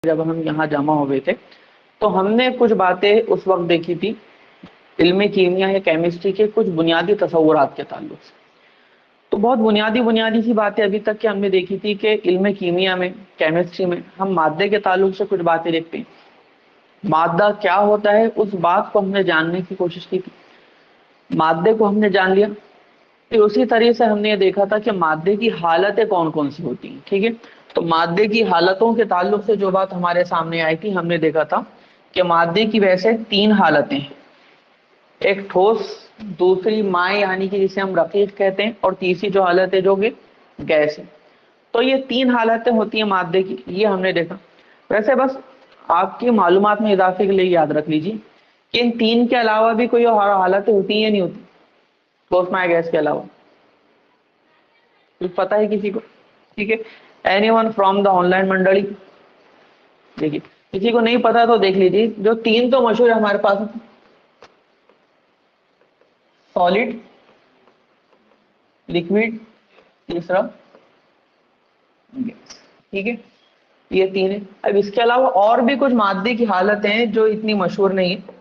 جب ہم یہاں جمع ہوئے تھے تو ہم نے کچھ باتیں اس وقت دیکھی تھی علم کیمیا یا کیمسٹری کے کچھ بنیادی تصورات کے تعلق سے. تو بہت بنیادی سی باتیں ابھی تک کہ ہم نے دیکھی تھی کہ علم کیمیا میں کیمسٹری میں ہم مادے کے تعلق سے کچھ باتیں دیکھتے ہیں. مادہ کیا ہوتا ہے اس بات کو ہم نے جاننے کی کوشش کی تھی. مادے کو ہم نے جان لیا. پھر اسی طریقے سے ہم نے یہ دیکھا تھا کہ مادے کی حالتیں کون کون سی ہوتی ہیں. ٹھیک ہے, تو مادے کی حالتوں کے تعلق سے جو بات ہمارے سامنے آئی تھی ہم نے دیکھا تھا کہ مادے کی ویسے 3 حالتیں ہیں. ایک ٹھوس, دوسری مائع یعنی کہ جسے ہم رقیق کہتے ہیں, اور تیسری جو حالت ہے جو کہ گیس ہے. تو یہ 3 حالتیں ہوتی ہیں مادے کی, یہ ہم نے دیکھا. ویسے بس آپ کی معلومات میں اضافے کے لیے یاد رکھ لیجیے کہ ان 3 کے علاوہ بھی کوئی اور حالتیں ہوتی ہیں یا نہیں ہوتی ٹھوس مائع گیس کے علاوہ؟ کچھ پتہ ہے کسی کو؟ ٹھیک ہے, anyone from the online منڈلی؟ دیکھیے کسی کو نہیں پتا تو دیکھ لیجیے. جو 3 تو مشہور ہے ہمارے پاس, سالڈ, لکوڈ, تیسرا گیس. ٹھیک ہے, یہ 3 ہے. اب اس کے علاوہ اور بھی کچھ مادے کی حالتیں ہیں جو اتنی مشہور نہیں ہے.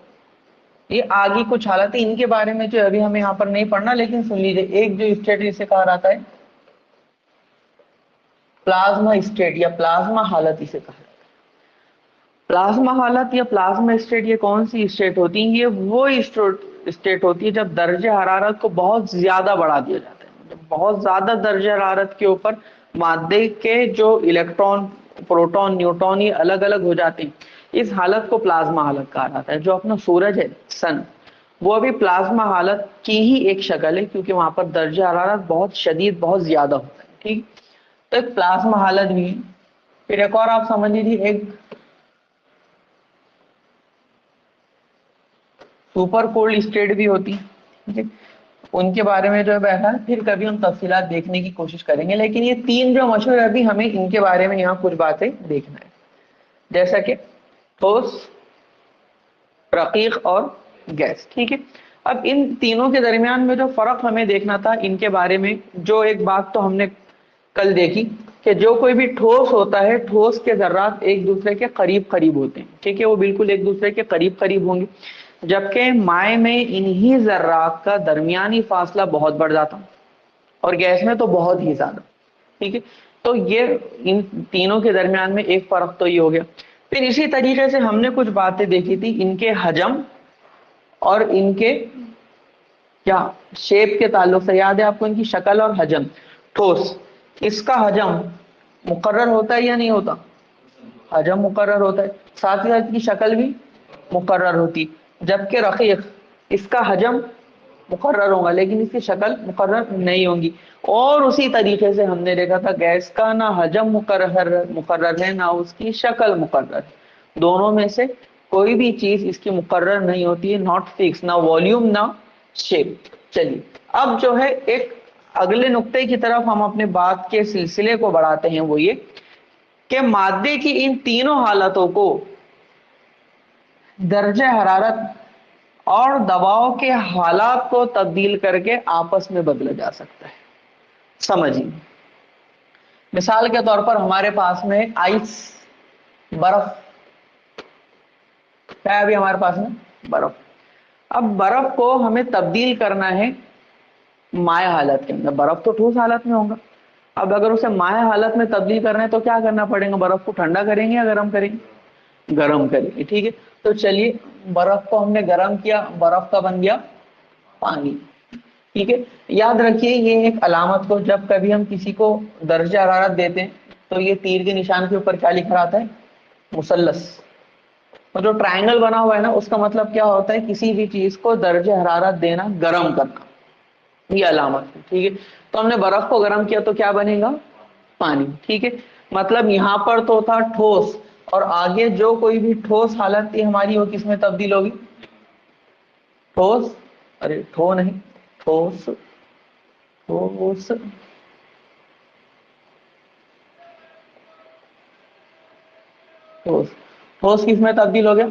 یہ آگے کچھ حالتیں ان کے بارے میں جو ابھی ہمیں یہاں پر نہیں پڑھنا, لیکن سن لیجیے. ایک جو اسٹیٹ اسے کہا جاتا ہے پلازما اسٹیٹ یا پلازما حالت اسے کہا جاتا ہے. پلازما حالت یا پلازما اسٹیٹ یہ کون سی اسٹیٹ ہوتی ہیں؟ یہ وہ اسٹیٹ ہوتی ہے جب درجہ حرارت کو بہت زیادہ بڑھا دیا جاتا ہے. جب بہت زیادہ درجہ حرارت کے اوپر مادے کے جو الیکٹران, پروٹون, نیوٹرون یہ الگ الگ ہو جاتے ہیں, اس حالت کو پلازما حالت کہا جاتا ہے. جو اپنا سورج ہے سن, وہ بھی پلازما حالت کی ہی ایک شکل ہے, کیونکہ وہاں پر درجہ حرارت بہت شدید, بہت زیادہ ہوتا ہے. ٹھیک, تو ایک پلازما حالت بھی ہے. پھر ایک اور آپ سمجھ لیجیے, ایک سپر کولڈ اسٹیٹ بھی ہوتی ہے. ان کے بارے میں جو ہے بیٹھا پھر کبھی ہم تفصیلات دیکھنے کی کوشش کریں گے, لیکن یہ 3 جو مشہور ہے ابھی ہمیں ان کے بارے میں یہاں کچھ باتیں دیکھنا ہے. جیسا کہ ٹھوس, رقیق اور گیس. ٹھیک ہے, اب ان تینوں کے درمیان میں جو فرق ہمیں دیکھنا تھا ان کے بارے میں, جو ایک بات تو ہم نے کل دیکھی کہ جو کوئی بھی ٹھوس ہوتا ہے, ٹھوس کے ذرات ایک دوسرے کے قریب قریب ہوتے ہیں. ٹھیک ہے, وہ بالکل ایک دوسرے کے قریب قریب ہوں گے, جبکہ مائع میں انہی ذرات کا درمیانی فاصلہ بہت بڑھ جاتا, اور گیس میں تو بہت ہی زیادہ. ٹھیک ہے, تو یہ ان تینوں کے درمیان میں ایک فرق تو یہ ہو گیا. پھر اسی طریقے سے ہم نے کچھ باتیں دیکھی تھی ان کے حجم اور ان کے کیا شیپ کے تعلق سے. یاد ہے آپ کو ان کی شکل اور حجم؟ ٹھوس, اس کا حجم مقرر ہوتا ہے یا نہیں ہوتا؟ حجم مقرر ہوتا ہے, ساتھ ہی ساتھ کی شکل بھی مقرر ہوتی. جبکہ رقیق, اس کا حجم مقرر ہوگا لیکن اس کی شکل مقرر نہیں ہوگی. اور اسی طریقے سے ہم نے دیکھا تھا گیس کا نہ حجم مقرر ہے, نہ اس کی شکل مقرر ہے. دونوں میں سے کوئی بھی چیز اس کی مقرر نہیں ہوتی ہے, ناٹ فکس, نہ والیوم نہ شیپ. چلیے اب جو ہے ایک اگلے نقطے کی طرف ہم اپنے بات کے سلسلے کو بڑھاتے ہیں, وہ یہ کہ مادے کی ان تینوں حالتوں کو درجہ حرارت اور دباؤ کے حالات کو تبدیل کر کے آپس میں بدلا جا سکتا ہے. سمجھیے, مثال کے طور پر ہمارے پاس میں آئس, برف ہے ابھی ہمارے پاس میں برف. اب برف کو ہمیں تبدیل کرنا ہے مائع حالت کے اندر. برف تو ٹھوس حالت میں ہوگا, اب اگر اسے مائع حالت میں تبدیل کرنا ہے تو کیا کرنا پڑے گا؟ برف کو ٹھنڈا کریں گے یا گرم کریں گے؟ گرم کریں گے. ٹھیک ہے, تو چلیے برف کو ہم نے گرم کیا, برف کا بن گیا پانی. ٹھیک ہے, یاد رکھیے یہ ایک علامت کو, جب کبھی ہم کسی کو درجہ حرارت دیتے ہیں تو یہ تیر کے نشان کے اوپر کیا لکھا رہتا ہے؟ مثلث. اور جو ٹرائنگل بنا ہوا ہے نا, اس کا مطلب کیا ہوتا ہے؟ کسی بھی چیز کو درجہ حرارت دینا, گرم کرنا, یہ علامت ہے. ٹھیک ہے, تو ہم نے برف کو گرم کیا تو کیا بنے گا؟ پانی. ٹھیک ہے, مطلب یہاں پر تو تھا ٹھوس, اور آگے جو کوئی بھی ٹھوس حالت تھی ہماری وہ کس میں تبدیل ہوگی؟ ٹھوس, ارے ٹھو نہیں, ٹھوس, ٹھوس, ٹھوس. ٹھوس کس میں تبدیل ہو گیا؟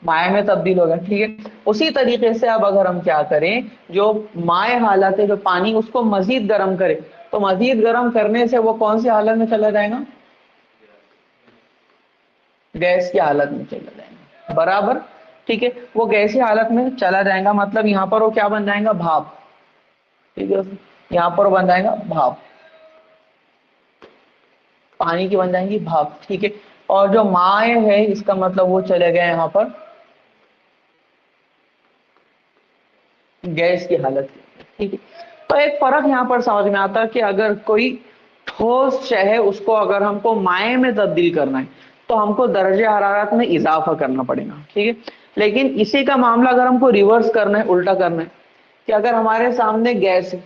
مائع میں تبدیل ہو گیا. ٹھیک ہے, اسی طریقے سے اب اگر ہم کیا کریں, جو مائع حالت ہے جو پانی, اس کو مزید گرم کرے, تو مزید گرم کرنے سے وہ کون سی حالت میں چلا جائے گا؟ गैस की हालत में चला जाएगा, बराबर, ठीक है। वो गैसीय हालत में चला जाएगा मतलब यहाँ पर वो क्या बन जाएगा, भाप, ठीक है। यहाँ पर बन जाएगा भाप, पानी की बन जाएंगी भाप, ठीक है। और जो माय है इसका मतलब वो चले गए यहाँ पर गैस की हालत, ठीक है। तो एक फर्क यहाँ पर समझ में आता है कि अगर कोई ठोस शय है उसको अगर हमको माय में तब्दील करना है तो हमको दर्जे हरारत में इजाफा करना पड़ेगा, ठीक है। लेकिन इसी का मामला अगर हमको रिवर्स करना है, उल्टा करना है, कि अगर हमारे सामने गैस है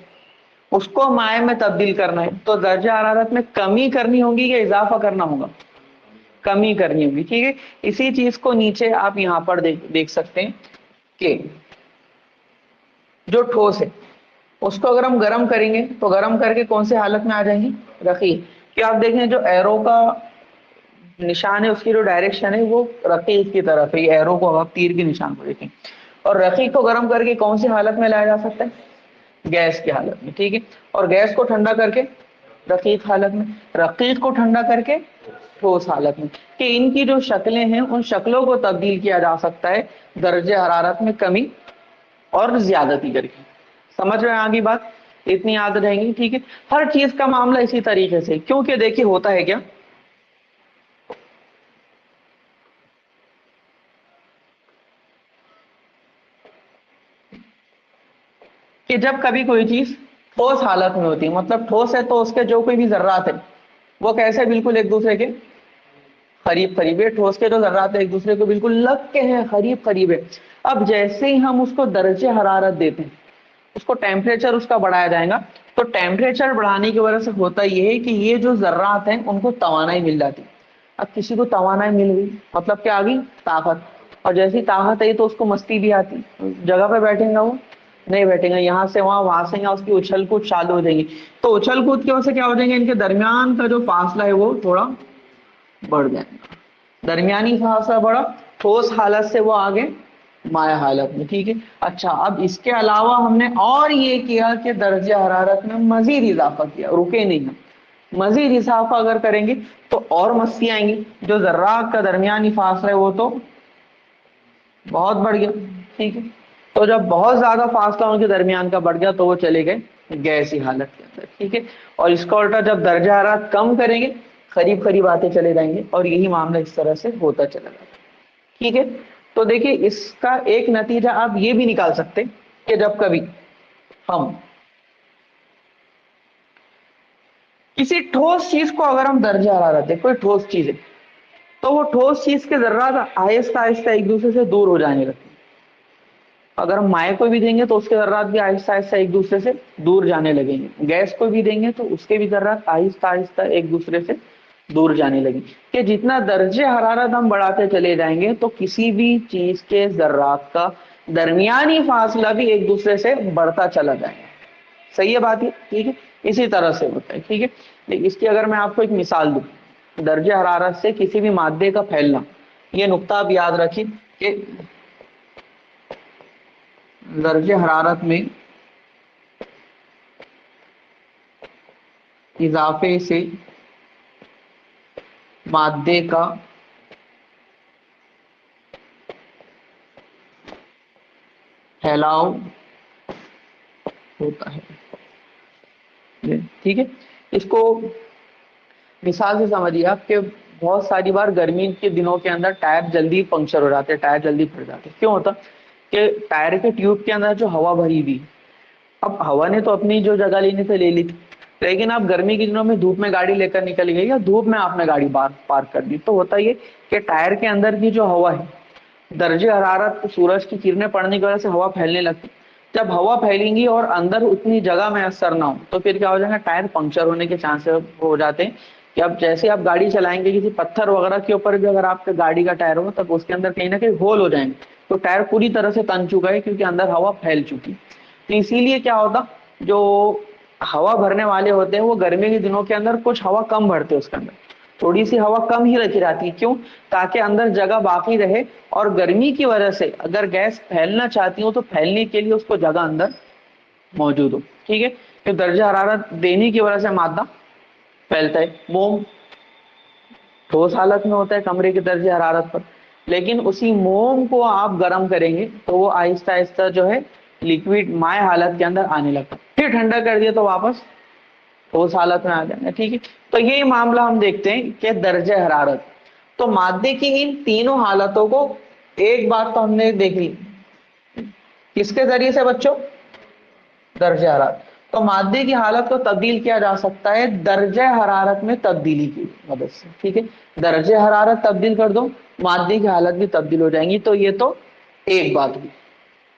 उसको माय में तब्दील करना है तो दर्जे हरारत में कमी करनी होगी या इजाफा करना होगा, कमी करनी होगी, ठीक है। इसी चीज को नीचे आप यहाँ पर देख सकते हैं कि जो ठोस है उसको अगर हम गर्म करेंगे तो गर्म करके कौन से हालत में आ जाएंगी, रखी, कि आप देखें जो एरो का निशान है उसकी जो डायरेक्शन है वो रकीक की तरफ है, एरो को आप तीर के निशान को देखें, और रकीक को गर्म करके कौन सी हालत में लाया जा सकता है, गैस की हालत में, ठीक है। और गैस को ठंडा करके रकीक हालत में, रकीक को ठंडा करके ठोस हालत में, कि इनकी जो शक्लें हैं उन शक्लों को तब्दील किया जा सकता है दर्जे हरारत में कमी और ज्यादती करके। समझ में आ गई बात, इतनी याद रहेंगी, ठीक है। हर चीज का मामला इसी तरीके से, क्योंकि देखिए होता है क्या कि जब कभी कोई चीज ठोस हालत में होती है, मतलब ठोस है तो उसके जो कोई भी जर्रात है वो कैसे बिल्कुल एक दूसरे के करीब करीब है, ठोस के जो जर्रात है एक दूसरे को बिल्कुल लग के हैं, करीब करीब है। अब जैसे ही हम उसको दर्जे हरारत देते हैं उसको टेम्परेचर उसका बढ़ाया जाएगा, तो टेम्परेचर बढ़ाने की वजह से होता यह है कि ये जो जर्रात हैं उनको तवानाई मिल जाती है। अब किसी को तवानाई मिल गई मतलब क्या आ गई, ताकत, और जैसी ताकत आई तो उसको मस्ती भी आती, जगह पे बैठेगा वो नहीं बैठेगा, यहाँ से वहां से यहाँ उसकी उछल कूद चालू हो जाएगी। तो उछल कूद की वजह से क्या हो जाएगा, इनके दरमियान का जो फासला है वो थोड़ा बढ़ जाएगा, दरमियानी फासला बढ़ा, ठोस हालत से वो आगे माया हालत में, ठीक है। अच्छा, अब इसके अलावा हमने और ये किया कि दर्जे हरारत में मजीद इजाफा किया, रुके नहीं हम, मजीद इजाफा अगर करेंगे तो और मस्ती आएंगी, जो जर्रात का दरमियानी फासला है वो तो बहुत बढ़ गया, ठीक है। तो जब बहुत ज्यादा फासला उनके दरमियान का बढ़ गया तो वो चले गए गैसी हालत के अंदर, ठीक है। और इसका उल्टा जब दर्जा हरारत कम करेंगे करीब करीब आते चले जाएंगे, और यही मामला इस तरह से होता चला जाएगा, ठीक है। तो देखिए इसका एक नतीजा आप ये भी निकाल सकते कि जब कभी हम किसी ठोस चीज को अगर हम दर्जा हरारत है, कोई ठोस चीज है, तो वो ठोस चीज के जर्रात आहिस्ता आहिस्ता एक दूसरे से दूर हो जाने लगते हैं। अगर हम माए को भी देंगे तो उसके जर्रात भी आहिस्ता आहिस्ता एक दूसरे से दूर जाने लगेंगे, गैस को भी देंगे तो उसके भी जर्रात आहिस्ता आहिस्ता एक दूसरे से दूर जाने लगे, कि जितना दर्जे हरारत हम बढ़ाते चले जाएंगे तो किसी भी चीज के जर्रात का दरमियानी फासला भी एक दूसरे से बढ़ता चला जाएगा। सही है बात ये, ठीक है। इसी तरह से होता है, ठीक है। लेकिन इसकी अगर मैं आपको एक मिसाल दूं, दर्जे हरारत से किसी भी मादे का फैलना, ये नुक्ता आप याद रखिए कि दर्जे हरारत में इजाफे से मादे का फैलाव होता है, ठीक है। इसको मिसाल से समझिए आप कि बहुत सारी बार गर्मी के दिनों के अंदर टायर जल्दी पंक्चर हो जाते हैं, टायर जल्दी फट जाते हैं, क्यों होता कि टायर के ट्यूब के अंदर जो हवा भरी हुई, अब हवा ने तो अपनी जो जगह लेनी थी ले ली थी, लेकिन आप गर्मी के दिनों में धूप में गाड़ी लेकर निकल गई या धूप में आपने गाड़ी बाहर पार्क कर दी, तो होता ये कि टायर के अंदर की जो हवा है, दर्जे हरारत सूरज की किरणें पड़ने की वजह से हवा फैलने लगती, जब हवा फैलेंगी और अंदर उतनी जगह में असर ना हो तो फिर क्या हो जाएगा, टायर पंक्चर होने के चांसेस हो जाते हैं। कि अब जैसे आप गाड़ी चलाएंगे किसी पत्थर वगैरह के ऊपर भी अगर आपके गाड़ी का टायर हो तब उसके अंदर कहीं ना कहीं होल हो जाएंगे, तो टायर पूरी तरह से तन चुका है क्योंकि अंदर हवा फैल चुकी। तो इसीलिए क्या होता, जो हवा भरने वाले होते हैं वो गर्मी के दिनों के अंदर कुछ हवा कम भरते हैं, उसके अंदर थोड़ी सी हवा कम ही रखी जाती है, क्यों, ताकि अंदर जगह बाकी रहे, और गर्मी की वजह से अगर गैस फैलना चाहती हो तो फैलने के लिए उसको जगह अंदर मौजूद हो, ठीक है। तो दर्जा हरारत देने की वजह से मादा फैलता है। मोम ठोस हालत में होता है कमरे के दर्जे हरारत पर, लेकिन उसी मोम को आप गर्म करेंगे तो वो आहिस्ता आहिस्ता जो है लिक्विड माय हालत के अंदर आने लगता है, फिर ठंडा कर दिया तो वापस ठोस हालत में आ जाएगा। ठीक है, तो ये मामला हम देखते हैं कि दर्जे हरारत। तो मादे की इन तीनों हालतों को एक बात तो हमने देख ली, किसके जरिए से बच्चों? दर्जे हरारत। तो मादे की हालत को तब्दील किया जा सकता है दर्जे हरारत में तब्दीली की मदद से। ठीक है, दर्जे हरारत तब्दील कर दो, मादे की हालत भी तब्दील हो जाएंगी। तो ये तो एक बात हुई।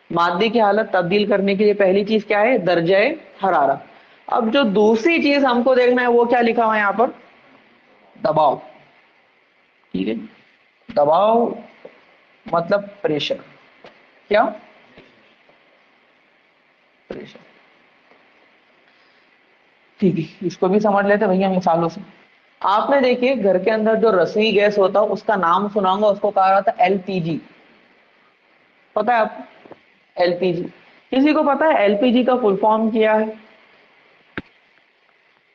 मादे की हालत तब्दील करने के लिए पहली चीज क्या है? दर्जे हरारत। अब जो दूसरी चीज हमको देखना है वो क्या लिखा हुआ है यहाँ पर? दबाव। ठीक है, दबाव मतलब प्रेशर। क्या? प्रेशर। ठीक है, इसको भी समझ लेते भैया मिसालों से। आपने देखिए घर के अंदर जो रसोई गैस होता है उसका नाम सुना होगा, उसको कहा जाता है एलपीजी। पता है आपको? एलपीजी। किसी को पता है एलपीजी का फुल फॉर्म क्या है?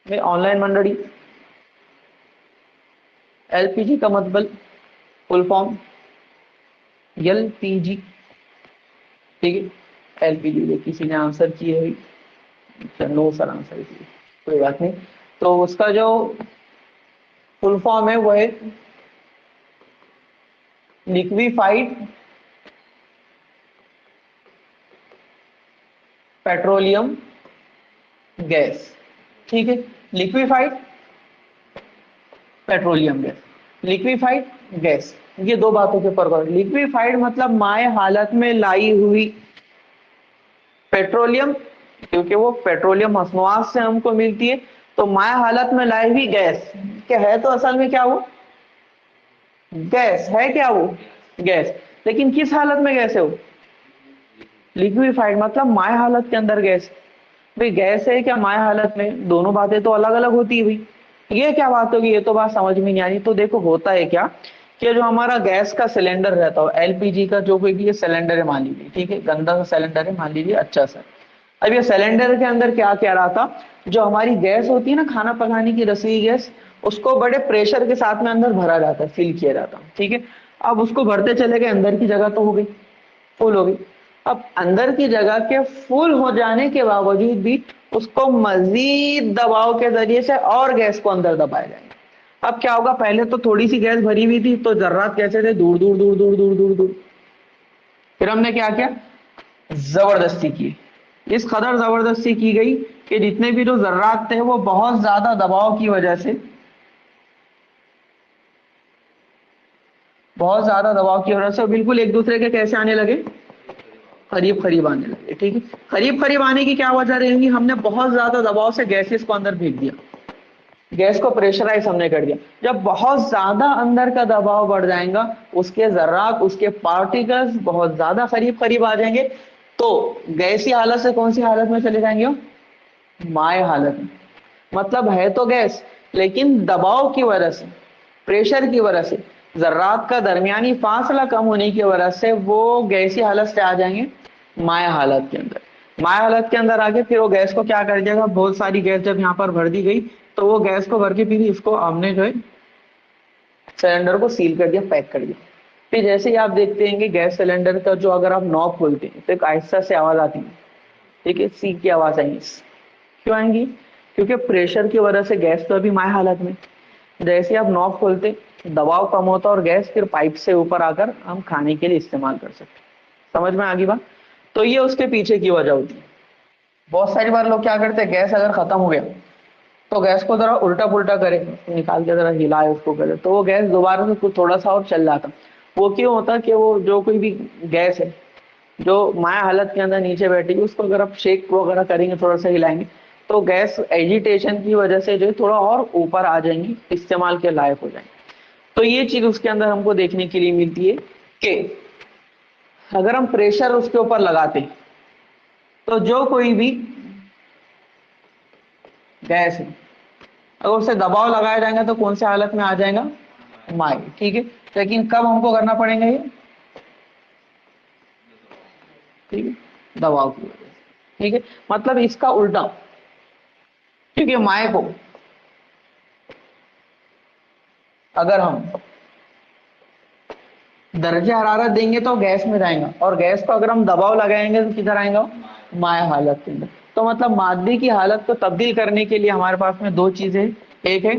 ऑनलाइन मंडली, एलपीजी का मतलब फुल फॉर्म एलपीजी। ठीक है, एलपीजी किसी ने आंसर किए है, नो सर आंसर किए, कोई बात नहीं। तो उसका जो फुल फॉर्म है वो है लिक्विफाइड पेट्रोलियम गैस। ठीक है, liquefied petroleum gas, liquefied gas, ये दो बातों के ऊपर। लिक्विफाइड मतलब माय हालत में लाई हुई, पेट्रोलियम क्योंकि वो पेट्रोलियम मसनूआत से हमको मिलती है, तो माय हालत में लाई हुई गैस क्या है? तो असल में क्या वो गैस है, क्या वो गैस, लेकिन किस हालत में गैस है वो? लिक्विफाइड मतलब माय हालत के अंदर गैस। भाई गैस है क्या माय हालत में? दोनों बातें तो अलग अलग होती है भाई। ये क्या बात होगी, ये तो बात समझ में नहीं आ रही। तो देखो होता है क्या कि जो हमारा गैस का सिलेंडर रहता है एलपीजी का, जो कोई भी ये सिलेंडर है मान लीजिए, ठीक है, गंदा सा सिलेंडर है मान लीजिए, अच्छा सा। अब ये सिलेंडर के अंदर क्या क्या रहा था, जो हमारी गैस होती है ना खाना पकाने की रसोई गैस, उसको बड़े प्रेशर के साथ में अंदर भरा जाता है, फिल किया जाता है। ठीक है, अब उसको भरते चले गए, अंदर की जगह तो हो गई फुल हो गई। अब अंदर की जगह के फुल हो जाने के बावजूद भी उसको मजीद दबाव के जरिए से और गैस को अंदर दबाया जाएगा। अब क्या होगा, पहले तो थोड़ी सी गैस भरी हुई थी तो जर्रात कैसे थे? दूर दूर दूर दूर दूर दूर दूर। फिर हमने क्या किया? जबरदस्ती की, इस कदर जबरदस्ती की गई कि जितने भी जो जर्रात थे वो बहुत ज्यादा दबाव की वजह से, बहुत ज्यादा दबाव की वजह से बिल्कुल एक दूसरे के कैसे आने लगे? करीब करीब आने लगे। ठीक है, करीब करीब आने की क्या वजह रहेगी? हमने बहुत ज्यादा दबाव से गैसेस को अंदर भेज दिया, गैस को प्रेशराइज हमने कर दिया। जब बहुत ज्यादा अंदर का दबाव बढ़ जाएगा, उसके जर्रात, उसके पार्टिकल्स बहुत ज्यादा करीब करीब आ जाएंगे, तो गैसी हालत से कौन सी हालत में चले जाएंगे? माय हालत में। मतलब है तो गैस, लेकिन दबाव की वजह से, प्रेशर की वजह से, जर्रात का दरमियानी फासला कम होने की वजह से वो गैसी हालत से आ जाएंगे माय हालत के अंदर। माय हालत के अंदर आके फिर वो गैस को क्या कर देगा, बहुत सारी गैस जब यहाँ पर भर दी गई तो वो गैस को भर के फिर इसको हमने जो है सिलेंडर को सील कर दिया, पैक कर दिया। फिर जैसे ही आप देखते हैं कि गैस सिलेंडर का जो अगर आप नॉब खोलते हैं तो एक आहिस्ता से आवाज आती है, ठीक है, सी की आवाज आएगी। क्यों आएंगी? क्योंकि प्रेशर की वजह से गैस तो अभी माय हालत में, जैसे आप नॉब खोलते दबाव कम होता और गैस फिर पाइप से ऊपर आकर हम खाने के लिए इस्तेमाल कर सकते। समझ में आ गई बात? तो ये उसके पीछे की वजह होती है। बहुत सारी बार लोग क्या करते हैं, गैस अगर खत्म हो गया तो गैस को जरा उल्टा पुल्टा करे, निकाल के जरा हिलाए उसको करे, तो वो गैस दोबारा से कुछ थोड़ा सा और चल जाता। वो क्यों होता कि वो जो कोई भी गैस है जो माया हालत के अंदर नीचे बैठी, उसको अगर आप शेक वगैरह करेंगे, थोड़ा सा हिलाएंगे, तो गैस एजिटेशन की वजह से जो है थोड़ा और ऊपर आ जाएंगी, इस्तेमाल के लायक हो जाएंगे। तो ये चीज उसके अंदर हमको देखने के लिए मिलती है कि अगर हम प्रेशर उसके ऊपर लगाते तो जो कोई भी गैस है अगर उसे दबाव लगाया जाएगा तो कौन से हालत में आ जाएगा? माई। ठीक है, लेकिन कब हमको करना पड़ेगा ये? ठीक है, दबाव की वजह से। ठीक है, मतलब इसका उल्टा, क्योंकि माए को अगर हम दर्जे हरारत देंगे तो गैस में जाएगा, और गैस को अगर हम दबाव लगाएंगे तो किधर आएगा, माय हालत के अंदर। तो मतलब मादे की हालत को तब्दील करने के लिए हमारे पास में दो चीजें, एक है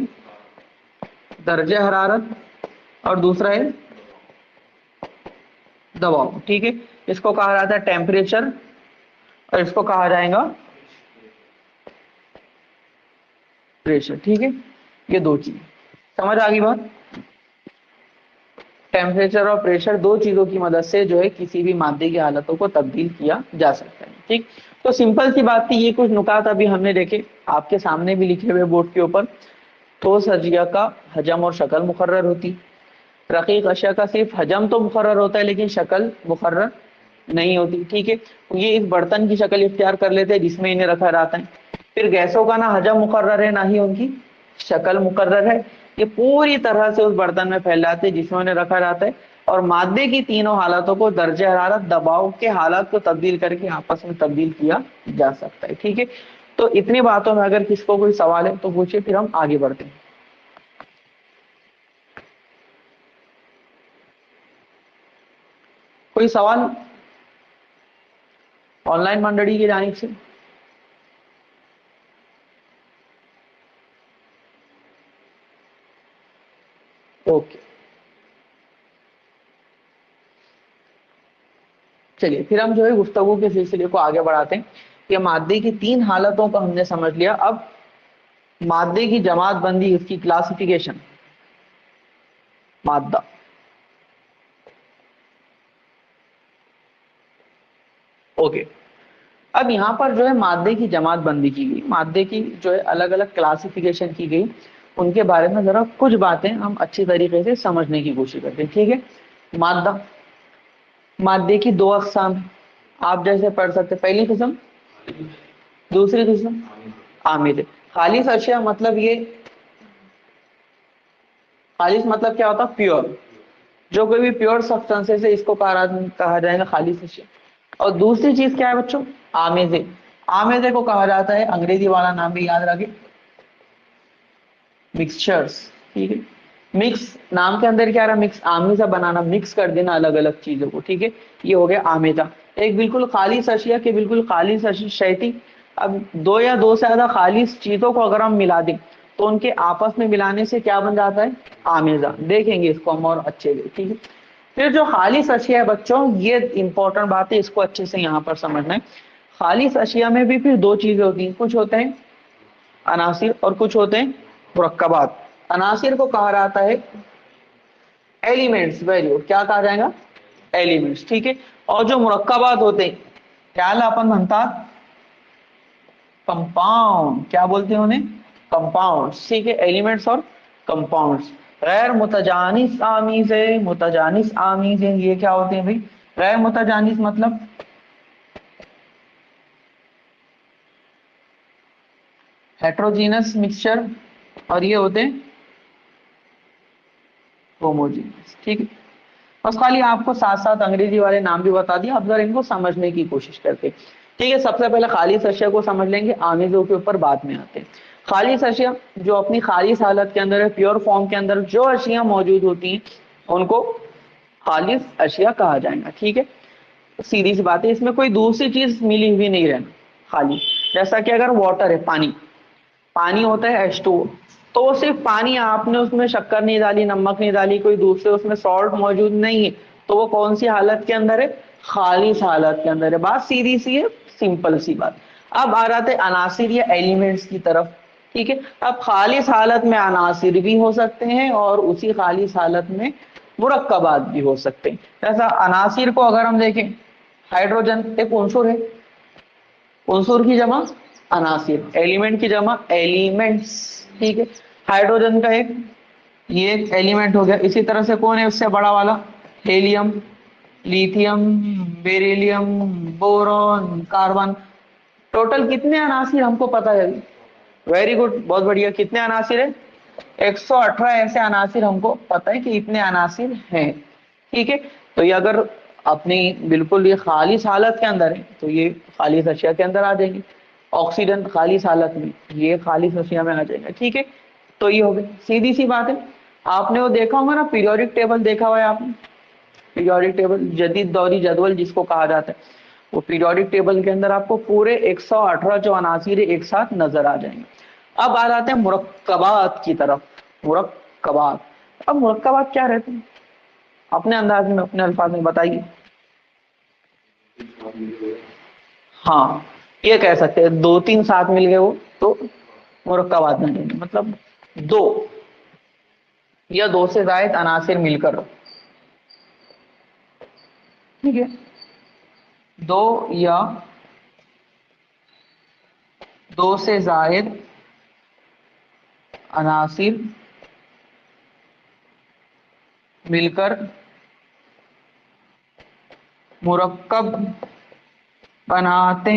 दर्जे हरारत और दूसरा है दबाव। ठीक है, इसको कहा जाता है टेम्परेचर और इसको कहा जाएगा प्रेशर। ठीक है, ये दो चीज समझ आ गई बात। टेम्परेचर और प्रेशर दो चीजों की मदद से जो है किसी भी मादे की हालतों को तब्दील किया जा सकता है। ठीक, तो सिंपल सी बात थी, ये कुछ नुकात अभी हमने देखे, आपके सामने भी लिखे हुए बोर्ड के ऊपर। ठोस अजिया का हजम और शक्ल मुकर्रर होती, रकीक अशिया का सिर्फ हजम तो मुकर्रर होता है लेकिन शक्ल मुकर्रर नहीं होती। ठीक है, ये इस बर्तन की शक्ल इख्तियार कर लेते हैं जिसमें इन्हें रखा रहता है। फिर गैसों का ना हजम मुकर्रर है ना ही उनकी शक्ल मुकर्रर है, ये पूरी तरह से उस बर्तन में फैल जाते हैं जिसमें उन्हें रखा रहता है, और मादे की तीनों हालतों को दर्जे हरारत दबाव के हालात को तब्दील करके आपस में तब्दील किया जा सकता है। ठीक है, तो इतनी बातों में अगर किसको कोई सवाल है तो पूछिए, फिर हम आगे बढ़ते हैं। कोई सवाल ऑनलाइन मंडली की जानिब से? ओके, चलिए फिर हम जो है गुफ्तगू के सिलसिले को आगे बढ़ाते हैं। कि मादे की तीन हालतों को हमने समझ लिया, अब मादे की जमात बंदी, इसकी क्लासिफिकेशन, मादा। ओके, अब यहाँ पर जो है मादे की जमात बंदी की गई, मादे की जो है अलग अलग क्लासिफिकेशन की गई, उनके बारे में जरा कुछ बातें हम अच्छी तरीके से समझने की कोशिश करते हैं। ठीक है, मादा, मादे की दो अक़साम है, आप जैसे पढ़ सकते हैं, पहली किस्म, दूसरी किस्म आमिद है। खालिस अशिया मतलब ये, खालिस मतलब क्या होता है, प्योर, जो कोई भी प्योर सब्सटेंसेस है इसको कहा जाएगा खालिस अशिया। और दूसरी चीज क्या है बच्चों, आमेजे। आमेजे को कहा जाता है, अंग्रेजी वाला नाम भी याद रखें, मिक्सचर्स। ठीक है, मिक्स नाम के अंदर क्या रहा, मिक्स, आमेजा बनाना, मिक्स कर देना अलग अलग चीजों को। ठीक है, ये हो गया आमेजा। एक बिल्कुल खालिस अशिया के बिल्कुल खालिस शय थी। अब दो या दो से ज्यादा खालिस चीजों को अगर हम मिला दें तो उनके आपस में मिलाने से क्या बन जाता है, आमेजा। देखेंगे इसको हम और अच्छे से। ठीक है, फिर जो खालिस अशिया है बच्चों, ये इंपॉर्टेंट बात है, इसको अच्छे से यहाँ पर समझना है। खालिस अशिया में भी फिर दो चीजें होती हैं, कुछ होते हैं अनासिर और कुछ होते हैं मुरक्कबात। अनासिर को कहा जाता है एलिमेंट्स, वैल्यू, क्या कहा जाएगा, एलिमेंट्स। ठीक है, और जो मुरक्कबात होते हैं त्याला अपन म्हणता कंपाउंड, क्या बोलते हैं उन्हें, कंपाउंड्स। ठीक है, एलिमेंट्स और कंपाउंड्स। गैर मुतजानिस आमीज है, मुतजानिस आमीज है, ये क्या होते हैं भाई, गैर मुतजानिस मतलब हेट्रोजीनस मिक्सचर, और ये होते हैं होमोजीनियस। ठीक है, बस खाली आपको साथ साथ अंग्रेजी वाले नाम भी बता दिया, अब जरा इनको समझने की कोशिश करते हैं। ठीक है, सबसे पहले खालिस अशिया को समझ लेंगे, आमीजों के ऊपर बाद में आते हैं। खालिस अशिया जो अपनी खालिस हालत के अंदर है, प्योर फॉर्म के अंदर जो अशिया मौजूद होती हैं उनको खालिस अशिया कहा जाएगा। ठीक है, सीधी सी बात है, इसमें कोई दूसरी चीज मिली हुई नहीं रहना, खाली। जैसा कि अगर वाटर है, पानी, पानी होता है H2O, तो वो सिर्फ पानी, आपने उसमें शक्कर नहीं डाली, नमक नहीं डाली, कोई दूसरे उसमें सॉल्ट मौजूद नहीं है, तो वो कौन सी हालत के अंदर है, खालिस हालत के अंदर है। बात सीधी सी है, सिंपल सी बात। अब आ रहा थे अनासिर या एलिमेंट्स की तरफ। ठीक है, अब खालिस हालत में अनासिर भी हो सकते हैं और उसी खालिस हालत में मुरक्कबात भी हो सकते हैं। जैसा अनासिर को अगर हम देखें, हाइड्रोजन एक उनसुर है, उनसुर की जमा अनासिर, एलिमेंट की जमा एलिमेंट्स। ठीक है, हाइड्रोजन का एक, ये एक एलिमेंट हो गया। इसी तरह से कौन है उससे बड़ा वाला, helium, lithium, beryllium, boron, carbon. Total कितने अनासिर हमको पता है, वेरी गुड, बहुत बढ़िया। कितने अनासिर है, 118 ऐसे अनासिर हमको पता है कि इतने अनासिर हैं। ठीक है, तो ये अगर अपनी बिल्कुल ये खालिस हालत के अंदर है तो ये खालिस अशिया के अंदर आ जाएंगे। ऑक्सीजन खालिस हालत में, ये खालिस अशिया में आ जाएगा। ठीक है, तो ये हो गई, सीधी सी बात है। आपने वो देखा होगा ना, पीरियोडिक टेबल देखा हुआ है आपने, पीरियोडिक टेबल जदीद दौरी जदवल जिसको कहा जाता है, वो पीरियोडिक टेबल के अंदर आपको पूरे 118 जो अनासिर एक साथ नजर आ जाएंगे। अब आ जाते हैं मुरक्कबात की तरफ। मुरक्कबात, अब मुरक्कबात क्या रहते हैं अपने अंदाज में, अपने अल्फाज में बताइए। हाँ, ये कह सकते हैं दो तीन साथ मिल गए वो तो मुरक्कबात में देंगे, मतलब दो या दो से जायद अनासिर मिलकर, ठीक है, दो या दो से जायद अनासिर मिलकर मुरक्कब बनाते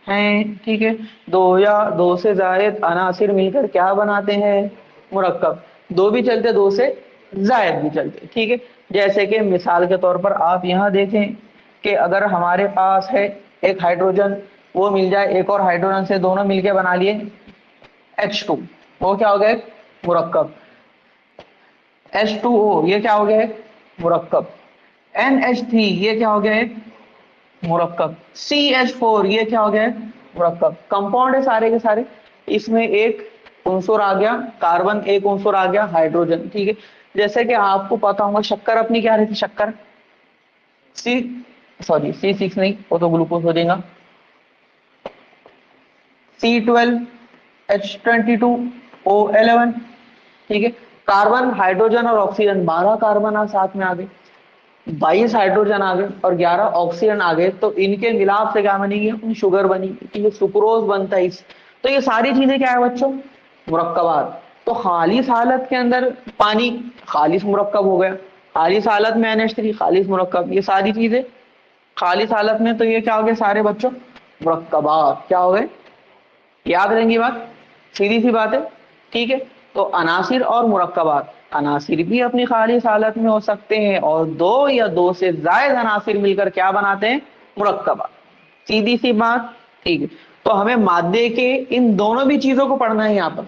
हैं, ठीक है। दो या दो से जायद अनासिर मिलकर क्या बनाते हैं, मुरक्कब। दो भी चलते, दो से जायद भी चलते, ठीक है। जैसे कि मिसाल के तौर पर आप यहाँ देखें कि अगर हमारे पास है एक हाइड्रोजन, वो मिल जाए एक और हाइड्रोजन से, दोनों मिलके बना लिए H2, वो क्या हो गया, मुरक्कब। H2O ये क्या हो गया, मुरक्कब। NH3 ये क्या हो गया, एक मुरक्कब। CH4 ये क्या हो गया, मुरक्कब। कंपाउंड है सारे के सारे, इसमें एक उनसुर आ गया कार्बन, एक उनसुर आ गया हाइड्रोजन, ठीक है। जैसे कि आपको पता होगा शक्कर अपनी क्या रहती, शक्कर सी, सॉरी C6 नहीं, वो तो ग्लूकोज हो जाएगा, C12H22O11, ठीक है। कार्बन हाइड्रोजन और ऑक्सीजन, 12 कार्बन आप साथ में आ गए, 22 हाइड्रोजन आ गए और 11 ऑक्सीजन आ गए, तो इनके मिलाप से क्या बनेगी, शुगर बनेगी, ठीक है, सुक्रोज बनता है इस। तो ये सारी चीजें क्या है बच्चों, मुरक्कबात। तो खालिस हालत के अंदर पानी खालिस मुरक्कब हो गया, खालिस हालत में NH3 खालिस मुरक्कब, ये सारी चीजें खालिस हालत में, तो ये क्या हो गए सारे बच्चों, मुरक्कबात क्या हो गए। याद रहेंगी बात, सीधी सी बात है, ठीक है। तो अनासिर और मुरक्कबात, अनासिर भी अपनी खालिस हालत में हो सकते हैं और दो या दो से जायद अनासिर मिलकर क्या बनाते हैं, मुरक्कबात। सीधी सी बात, ठीक है। तो हमें मादे के इन दोनों भी चीजों को पढ़ना है यहाँ पर,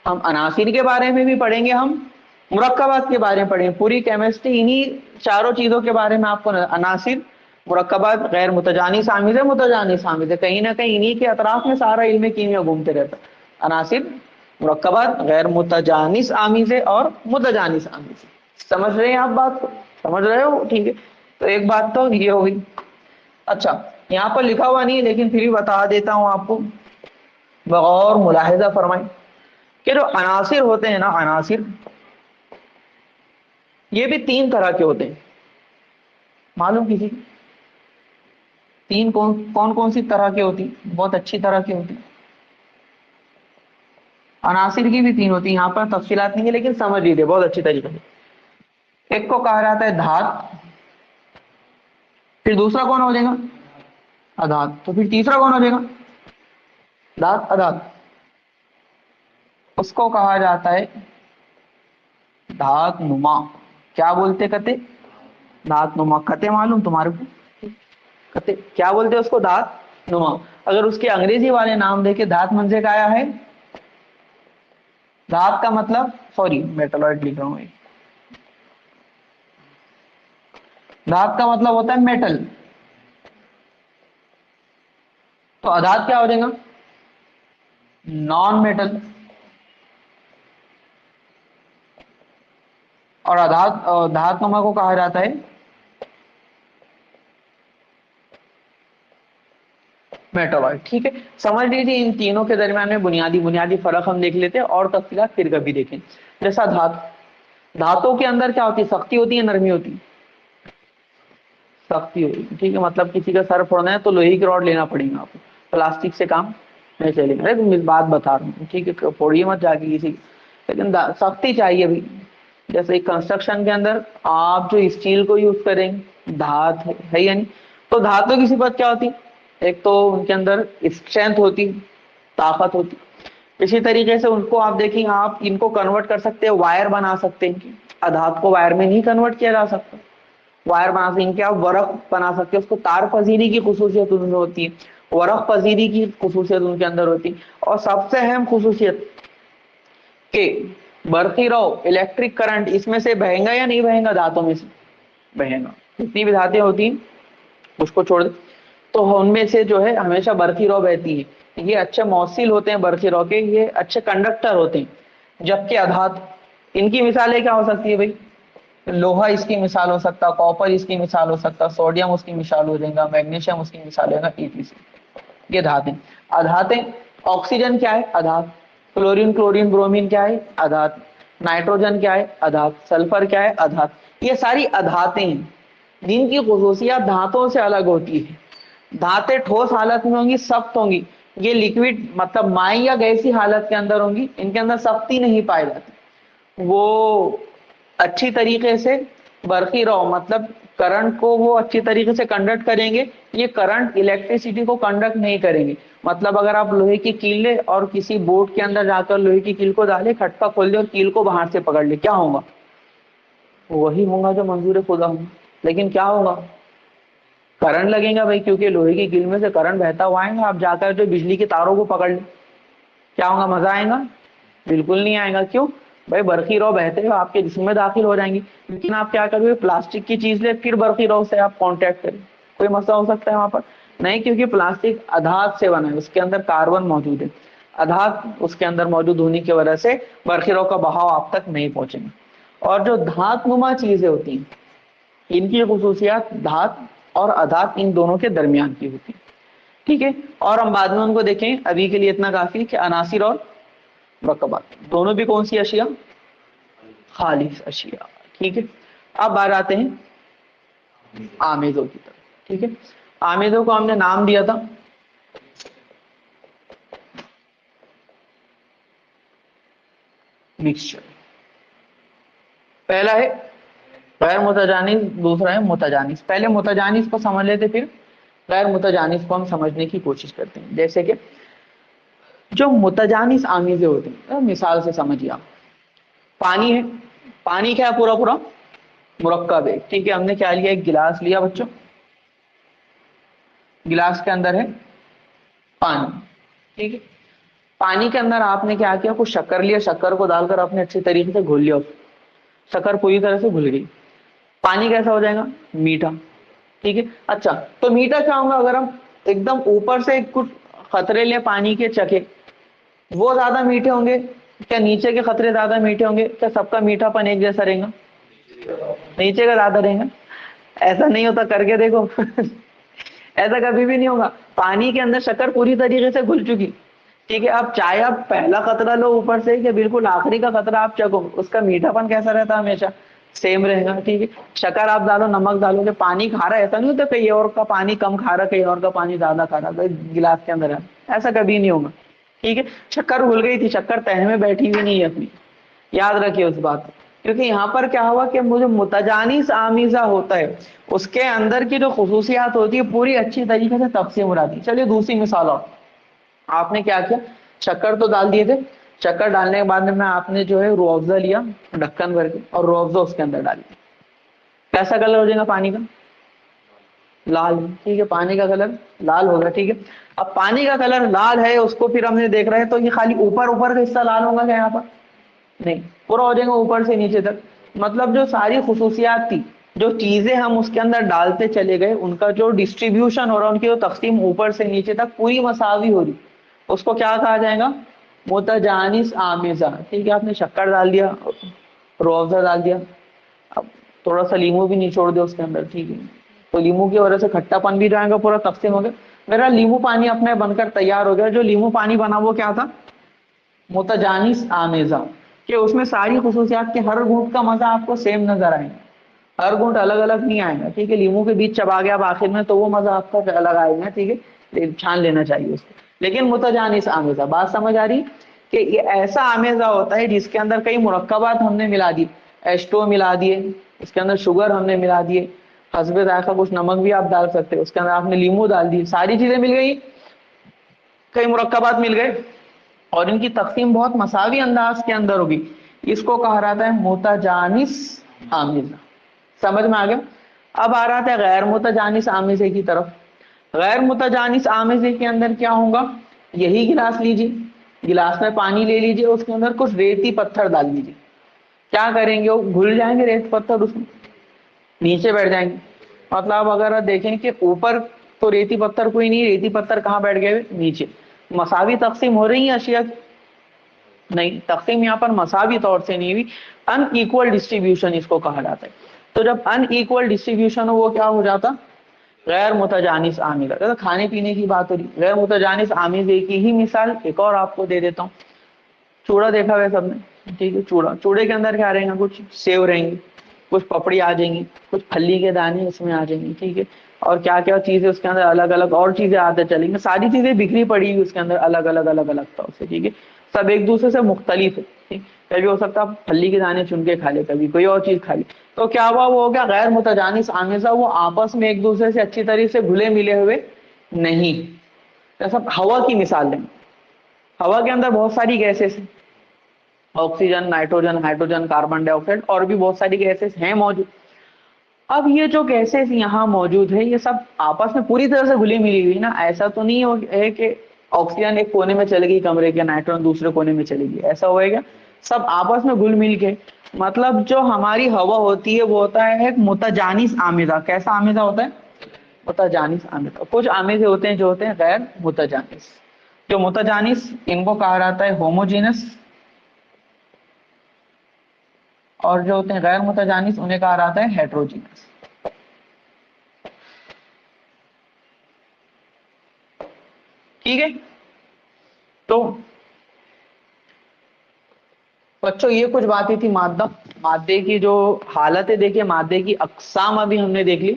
हम अनासिर के बारे में भी पढ़ेंगे, हम मुरक्कबात के बारे में पढ़ेंगे। पूरी केमिस्ट्री इन्हीं चारों चीजों के बारे में आपको, अनासिर, मुरक्कबात, गैर मुतजानिस आमिज़ है, मुतजानिस आमिज़ है, कहीं ना कहीं इन्हीं के अतराफ में सारा इल्म कीमिया घूमते रहता है। अनासिर, मुरक्कबात, गैर मुतजानिस आमिज़ है और मुतजानिस आमिज़ है। समझ रहे हैं आप बात को, समझ रहे हो, ठीक है। तो एक बात तो ये हो गई। अच्छा, यहाँ पर लिखा हुआ नहीं है लेकिन फिर भी बता देता हूँ आपको, बगौर मुलाहिजा फरमाएं कि जो अनासिर होते हैं ना, अनासिर ये भी तीन तरह के होते हैं, मालूम किसी को? तीन कौन कौन सी तरह की होती, बहुत अच्छी तरह की होती। अनासिर की भी तीन होती, यहाँ पर तफसीलात नहीं है लेकिन समझ लीजिए बहुत अच्छी तरीके से। एक को कहा जाता है धात, फिर दूसरा कौन हो जाएगा, अधात, तो फिर तीसरा कौन हो जाएगा, धात अधात। उसको कहा जाता है धात नुमा। क्या बोलते कते, धात नुमा, कते मालूम तुम्हारे को, कते क्या बोलते हैं उसको, धात नुमा। अगर उसके अंग्रेजी वाले नाम देखे, धात मंजे का आया है, धात का मतलब, सॉरी मेटलॉइड लिख रहा हूं, धात का मतलब होता है मेटल, तो अधात क्या हो जाएगा, नॉन मेटल। और अधात, धात नुमा को कहा जाता है मेटलॉइड, ठीक है। समझ लीजिए इन तीनों के दरमियान में बुनियादी बुनियादी फर्क हम देख लेते हैं और तफसीलात फिर कभी देखें। जैसा धात, धातों के अंदर क्या होती है, सख्ती होती है, नरमी होती है, सख्ती होती है, ठीक है। मतलब किसी का सर फोड़ना है तो लोहे की रॉड लेना पड़ेगा आपको, प्लास्टिक से काम नहीं चलेगा। अरे तुम बात बता रहा हूँ, ठीक है, फोड़िए मत जाके किसी, लेकिन सख्ती चाहिए भी। जैसे कंस्ट्रक्शन के अंदर आप जो स्टील को यूज करेंगे, धात है या नहीं, तो धातों की सिफत क्या होती, एक तो उनके अंदर स्ट्रेंथ होती, ताकत होती। इसी तरीके से उनको आप देखेंगे, आप इनको कन्वर्ट कर सकते हैं, वायर बना सकते हैं। अधात को वायर में नहीं कन्वर्ट किया जा सकता, वायर बना सकते हैं, आप वरक बना सकते हैं, उसको तार पजीरी की खुसूसियत उनमें होती है, वरक पजीरी की खुसूसियत उनके अंदर होती है। और सबसे अहम खुसूसियत के बरकी रहो, इलेक्ट्रिक करंट इसमें से बहेगा या नहीं बहेगा? धातों में से बहेगा। जितनी भी धातें होती हैं उसको छोड़ दे, तो उनमें से जो है हमेशा बरकी रहो बहती है। ये अच्छे मौसिल होते हैं बरकी रहो के, ये अच्छे कंडक्टर होते हैं। जबकि अधात, इनकी मिसालें क्या हो सकती है भाई? लोहा इसकी मिसाल हो सकता, कॉपर इसकी मिसाल हो सकता, सोडियम उसकी मिसाल हो जाएगा, मैग्नीशियम उसकी मिसाल होगा, ETC। ये धातें। अधातें, ऑक्सीजन क्या है? अधात। क्लोरीन, क्लोरीन, ब्रोमीन क्या है? अधात। नाइट्रोजन क्या है? अधात। सल्फर क्या है? अधात। ये सारी अधातें हैं जिनकी खुसूसियात धातों से अलग होती है। धातें ठोस हालत में होंगी, सख्त होंगी। ये लिक्विड मतलब माई या गैसी हालत के अंदर होंगी, इनके अंदर सख्ती नहीं पाई जाती। वो अच्छी तरीके से बरकी रहो मतलब करंट को वो अच्छी तरीके से कंडक्ट करेंगे। ये करंट इलेक्ट्रिसिटी को कंडक्ट नहीं करेंगे। मतलब अगर आप लोहे की कील ले और किसी बोट के अंदर जाकर लोहे की कील को डाले, खटका खोल दे और कील को बाहर से पकड़ ले, क्या होगा? वही होगा जो मंजूर खुदा होगा। लेकिन क्या होगा? करंट लगेगा भाई, क्योंकि लोहे की कील में से करंट बहता हुआ आएगा। आप जाकर जो बिजली के तारों को पकड़ ले, क्या होगा? मजा आएगा? बिल्कुल नहीं आएगा। क्यों भाई? बरकी रौ बहते हुए आपके जिस्म में दाखिल हो जाएंगी। लेकिन आप क्या करोगे? प्लास्टिक की चीज ले, फिर बरकी रौ से आप कांटेक्ट करें, कोई मसला हो सकता है वहां पर? नहीं, क्योंकि प्लास्टिक अधात से बना है, उसके अंदर कार्बन मौजूद है। अधात उसके अंदर मौजूद होने की वजह से बरकी रौ का बहाव आप तक नहीं पहुंचेगा। और जो धात नुमा चीजें होती हैं, इनकी खुसूसियात धात और अधात इन दोनों के दरमियान की होती है। ठीक है, और हम बाद में उनको देखें। अभी के लिए इतना काफी कि अनासिर और मुरक्कबात दोनों भी कौन सी अशिया? खालिस अशिया। ठीक है, अब बात आते हैं आमेजों की तरफ। ठीक है, आमेजों को हमने नाम दिया था मिक्सचर। पहला है गैर मुतजानिस, दूसरा है मुतजानिस। पहले मुतजानिस को समझ लेते, फिर गैर मुतजानिस को हम समझने की कोशिश करते हैं। जैसे कि जो मुतजानिस आमेजे होते हैं, मिसाल से समझिए आप, पानी है। पानी क्या है? पूरा पूरा मुरक्कब है। ठीक है, हमने क्या लिया? एक गिलास लिया बच्चों, गिलास के अंदर है पानी। ठीक है, पानी के अंदर आपने क्या किया? कुछ शक्कर लिया, शक्कर को डालकर आपने अच्छी तरीके से घोल लिया। शक्कर पूरी तरह से घुल गई, पानी कैसा हो जाएगा? मीठा। ठीक है, अच्छा तो मीठा क्या होगा? अगर हम एकदम ऊपर से कुछ खतरे ले पानी के चखे, वो ज्यादा मीठे होंगे क्या नीचे के खतरे ज्यादा मीठे होंगे? क्या सबका मीठापन एक जैसा रहेगा? नीचे का ज्यादा रहेगा। ऐसा नहीं होता, करके देखो। ऐसा कभी भी नहीं होगा। पानी के अंदर शक्कर पूरी तरीके से घुल चुकी। ठीक है, अब चाहे आप पहला खतरा लो ऊपर से कि बिल्कुल आखिरी का खतरा आप चखो, उसका मीठापन कैसा रहता है? हमेशा सेम रहेगा। ठीक है, शक्कर आप डालो, नमक डालोगे, पानी खा रहा है, ऐसा नहीं होता कहीं और का पानी कम खा रहा, कहीं और का पानी ज्यादा खा रहा, गिलास के अंदर है, ऐसा कभी नहीं होगा। ठीक है, शक्कर घुल गई थी, शक्कर तह में बैठी हुई नहीं है अपनी, याद रखिए उस बात को। क्योंकि यहाँ पर क्या हुआ कि मुझे मुतजानिस आमीजा होता है, उसके अंदर की जो खुसूसियात होती है पूरी अच्छी तरीके से तफसीम हो जाती है। चलिए दूसरी मिसाल और, आपने क्या किया? शक्कर तो डाल दिए थे, शक्कर डालने के बाद में आपने जो है रूह अफ़ज़ा लिया ढक्कन भर के, और रूह अफ़ज़ा उसके अंदर डाल दिया। कैसा कलर हो जाएगा पानी का? लाल। ठीक है, पानी का कलर लाल होगा। ठीक है, अब पानी का कलर लाल है, उसको फिर हमने देख रहे हैं, तो ये खाली ऊपर ऊपर का हिस्सा लाल होगा क्या यहाँ पर? नहीं, पूरा हो जाएगा ऊपर से नीचे तक। मतलब जो सारी खुसूसियात थी, जो चीजें हम उसके अंदर डालते चले गए, उनका जो डिस्ट्रीब्यूशन हो रहा है, उनकी जो तकसीम ऊपर से नीचे तक पूरी मसावी हो रही, उसको क्या कहा जाएगा? मुतजानिस आमेजा। ठीक है, आपने शक्कर डाल दिया, रूह अफ़ज़ा डाल दिया, अब थोड़ा सा लीमू भी निचोड़ दो उसके अंदर। ठीक है, तो लीमू की वजह से खट्टापन भी जाएगा, पूरा तकसीम हो गया। मेरा लीमू पानी अपने बनकर तैयार हो गया। जो लीमू पानी बना वो क्या था? मुतजानिस आमेजा, कि उसमें सारी खुसूसियात के हर घूंट का मजा आपको सेम नजर आएगा, हर घूंट अलग अलग नहीं आएगा। ठीक है, लीमू के बीच चबा गया आप आखिर में, तो वो मजा आपका अलग आएगा। ठीक है, छान लेना चाहिए उसको। लेकिन मुतजानिस आमेजा, बात समझ आ रही? कि ये ऐसा आमेजा होता है जिसके अंदर कई मुरक्कबात हमने मिला दी, एस्टो मिला दिए, इसके अंदर शुगर हमने मिला दिए, हस्बे जायका कुछ नमक भी आप डाल सकते हो, उसके अंदर आपने लीमू डाल दी, सारी चीजें मिल गई, कई मुरक्कबात मिल गए, और इनकी तकसीम बहुत मसावी अंदाज के अंदर होगी। इसको कहा जाता है मुतजानिस आमिजा। समझ में आ गया? अब आ रहा था गैर मुतजानिस आमिजे की तरफ। गैर मुतजानिस आमिजे के अंदर क्या होगा? यही गिलास लीजिए, गिलास में पानी ले लीजिए, उसके अंदर कुछ रेती पत्थर डाल दीजिए, क्या करेंगे वो घुल जाएंगे रेत पत्थर, उसमें नीचे बैठ जाएंगे। मतलब अगर आप देखें कि ऊपर तो रेती पत्थर कोई नहीं, रेती पत्थर कहाँ बैठ गए हुए? नीचे। मसावी तकसीम हो रही है अशिया की? नहीं, तकसीम यहाँ पर मसावी तौर से नहीं हुई, अनइक्वल डिस्ट्रीब्यूशन इसको कहा जाता है। तो जब अनइक्वल डिस्ट्रीब्यूशन हो वो क्या हो जाता? गैर मुतजानिस आमिज़। तो खाने पीने की बात हो रही, गैर मुतजानिस आमिज़ की ही मिसाल एक और आपको दे देता हूँ। चूड़ा देखा हुआ है सबने, ठीक है? चूड़ा, चूड़े के अंदर क्या रहेगा? कुछ सेव रहेंगे, कुछ पपड़ी आ जाएंगी, कुछ फली के दाने उसमें आ जाएंगे, ठीक है? और क्या क्या चीजें उसके अंदर अलग अलग और चीजें आते चलेंगी, सारी चीजें बिखरी पड़ी हुई उसके अंदर अलग अलग अलग अलग तौर से, ठीक है? सब एक दूसरे से मुख्तलिफ है, ठीक? कभी हो सकता है फली के दाने चुन के खा ले, कभी कोई और चीज खा ले, तो क्या हुआ? वो हो गया गैर मुतजानिस आमिज़ा, वो आपस में एक दूसरे से अच्छी तरीके से घुले मिले हुए नहीं। जैसा हवा की मिसाल लें, हवा के अंदर बहुत सारी गैसेस हैं, oxygen, nitrogen, hydrogen, carbon dioxide और भी बहुत सारी गैसेस हैं मौजूद। अब ये जो गैसेस यहाँ मौजूद है ये सब आपस में पूरी तरह से घुली मिली हुई ना, ऐसा तो नहीं है कि ऑक्सीजन एक कोने में चली गई कमरे के, नाइट्रोजन दूसरे कोने में चली गई, ऐसा होएगा? सब आपस में घुल मिल के, मतलब जो हमारी हवा होती है वो होता है एक मुतजानिस आमिज़ा। कैसा आमिज़ा होता है? मुतजानिस आमिज़ा। कुछ आमिज़े होते हैं जो होते हैं गैर मुतजानिस। जो मुतजानिस इनको कहा जाता है होमोजीनस, और जो होते हैं गैर मुतजानिस उन्हें कहा जाता है हेट्रोजीनस। ठीक है? तो बच्चों ये कुछ बातें थी मादा, मादे की जो हालत है देखिए, मादे की अकसाम अभी हमने देख ली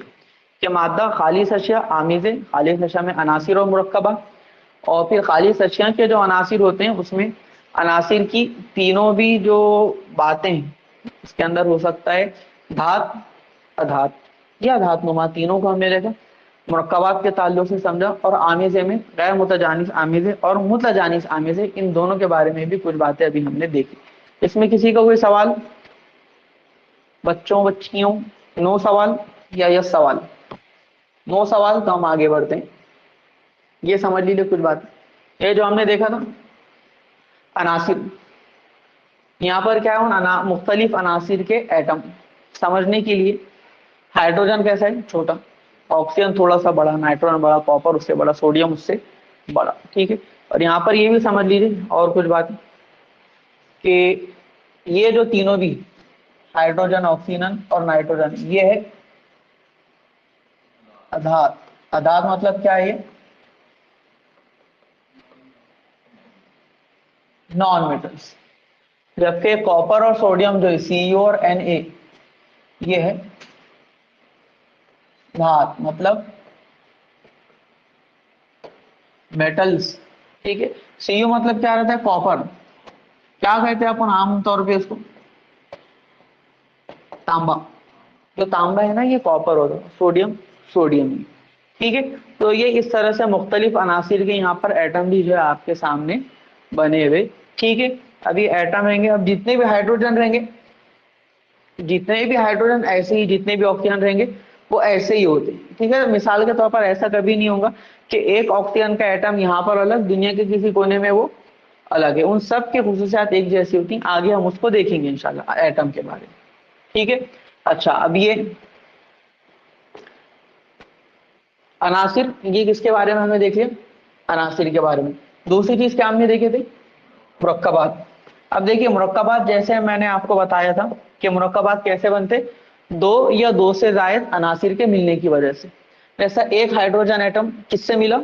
कि मादा खालिस अशिया, आमिज़े, खालिस अशिया में अनासिर और मुरक्कबा, और फिर खालिस अशिया के जो अनासिर होते हैं उसमें अनासिर की तीनों भी जो बातें हैं उसके अंदर हो सकता है धात, अधात या धातनुमा, तीनों को हमने देखा, मुरक्कबात के ताल्लुक से समझा, और आमिज़े में गैर मुतजानिस आमिज़े और मुतजानिस आमिज़े, इन दोनों के बारे में भी कुछ बातें अभी हमने देखी। इसमें किसी का कोई सवाल? बच्चों बच्चियों, नो सवाल या यस सवाल? नो सवाल, तो हम आगे बढ़ते हैं। ये समझ लीजिए कुछ बात, ये जो हमने देखा था अनासिर, यहाँ पर क्या है? मुख्तलिफ अनासिर के एटम समझने के लिए, हाइड्रोजन कैसा है? छोटा, ऑक्सीजन थोड़ा सा बड़ा, नाइट्रोजन बड़ा, कॉपर उससे बड़ा, सोडियम उससे बड़ा, ठीक है? और यहाँ पर ये भी समझ लीजिए और कुछ बात कि ये जो तीनों भी हाइड्रोजन, ऑक्सीजन और नाइट्रोजन, ये है अधात। अधात मतलब क्या है? Non metals. जबकि कॉपर और सोडियम जो है Cu और Na, ये है धात, मतलब मेटल्स, ठीक है? Cu मतलब क्या रहता है? कॉपर। क्या कहते हैं अपन आमतौर पे इसको? तांबा। जो तांबा है ना ये कॉपर होता है, सोडियम सोडियम, ठीक है? तो ये इस तरह से मुख्तलिफ अनासिर के यहाँ पर एटम भी जो है आपके सामने बने हुए, ठीक है? अभी एटम रहेंगे, अब जितने भी हाइड्रोजन रहेंगे, जितने भी हाइड्रोजन ऐसे ही, जितने भी ऑक्सीजन रहेंगे वो ऐसे ही होते हैं, ठीक है? मिसाल के तौर पर ऐसा कभी नहीं होगा कि एक ऑक्सीजन का एटम यहाँ पर अलग, दुनिया के किसी कोने में वो अलग है। उन सब के खुसूसियात एक जैसी होती हैं, आगे हम उसको देखेंगे इंशाल्लाह एटम के बारे में, ठीक है? अच्छा, अब ये अनासिर, ये किसके बारे में हमने देख लिया? अनासिर के बारे में। दूसरी चीज क्या हमने देखे थे? मुरक्कबात। अब देखिए मुरक्कबात, जैसे मैंने आपको बताया था कि मुरक्कबात कैसे बनते? दो या दो से ज्यादा अनासिर के मिलने की वजह से। जैसा एक हाइड्रोजन एटम किससे मिला?